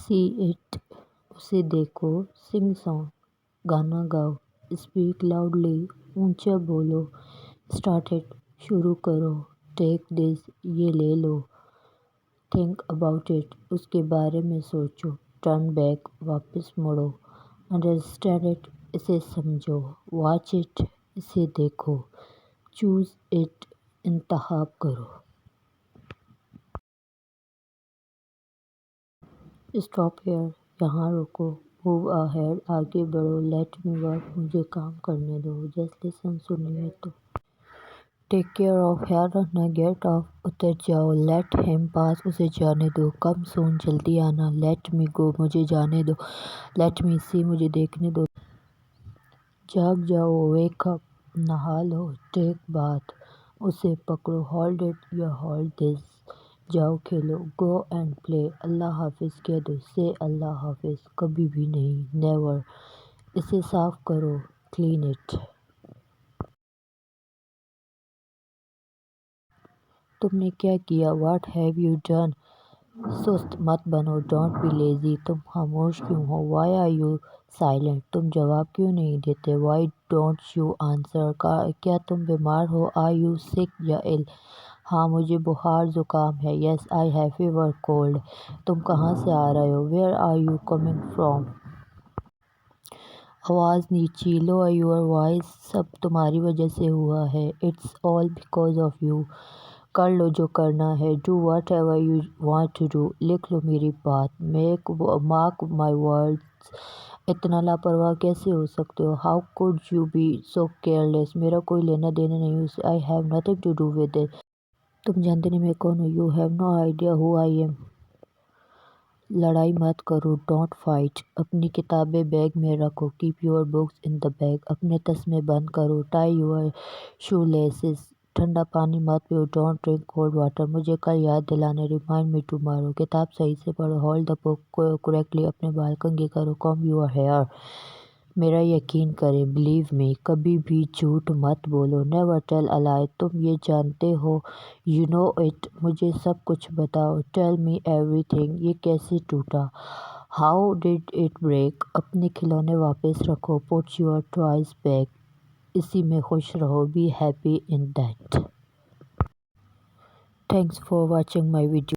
See it اسے دیکھو، سنگ سانگ گانا گاؤ، اسپیک لاؤڈلی اونچا بولو، اسٹارٹ اٹ شروع کرو، ٹیک دس یہ لے لو، تھنک اباؤٹ اٹ اس کے بارے میں سوچو، ٹرن بیک واپس مڑو، انڈرسٹینڈ اٹ اسے سمجھو، واچ اٹ اسے دیکھو، چوز اٹ انتخاب کرو۔ اسٹاپ ہیئر یہاں رکو، موو اہیڈ آگے بڑھو، لیٹ می ورک مجھے کام کرنے دو، جسٹ لسن سنیے تو۔ ٹیک کیئر آف ہیئر رہنا، گیٹ آف اتر جاؤ، لیٹ ہم پاس اسے جانے دو، کم سون جلدی آنا، لیٹ می گو مجھے جانے دو، لیٹ می سی مجھے دیکھنے دو۔ جاگ جاؤ، ویک اپ نہا لو، ٹیک باتھ اسے پکڑو، ہولڈ اٹ یا ہولڈ دس جاؤ کھیلو، گو اینڈ پلے اللہ حافظ کہہ دو، سے اللہ حافظ کبھی بھی نہیں، نیور اسے صاف کرو، کلین اٹ۔ تم نے کیا کیا، واٹ ہیو یو ڈن، سست مت بنو، ڈونٹ بی لیزی تم خاموش کیوں ہو، وائی آر یو سائلنٹ تم جواب کیوں نہیں دیتے، وائی ڈونٹ یو آنسر کیا تم بیمار ہو، آر یو سک یا ill ہاں مجھے بخار زکام ہے، yes I have fever cold تم کہاں سے آ رہے ہو، where are you coming from. آواز نیچی، لوور یور وائس سب تمہاری وجہ سے ہوا ہے، it's all because of you کر لو جو کرنا ہے، do whatever you want to do لکھ لو میری بات، مارک مائی ورڈز اتنا لاپرواہ کیسے ہو سکتے ہو، how could you be so careless میرا کوئی لینا دینا نہیں اس سے، I have nothing to do with it تم جانتے نہیں میں کون ہوں، you have no idea who I am لڑائی مت کرو، ڈونٹ فائٹ اپنی کتابیں بیگ میں رکھو، keep your books in the bag اپنے تسمے بند کرو، ٹائی یور شو لیسز ٹھنڈا پانی مت پیو، ڈونٹ ڈرنک کولڈ واٹر مجھے کل یاد دلانا، ریمائنڈ می ٹمارو کتاب صحیح سے پڑھو، ہولڈ دا بک کریکٹلی اپنے بال کنگھے کرو، کومب یور ہیئر میرا یقین کریں، بلیو می کبھی بھی جھوٹ مت بولو، نیور ٹیل اے لائی تم یہ جانتے ہو، یو نو اٹ مجھے سب کچھ بتاؤ، ٹیل می ایوری تھنگ یہ کیسے ٹوٹا، ہاؤ ڈڈ اٹ بریک اپنے کھلونے واپس رکھو، پٹ یور ٹوائز بیک اسی میں خوش رہو، be happy in that. Thanks for watching my video.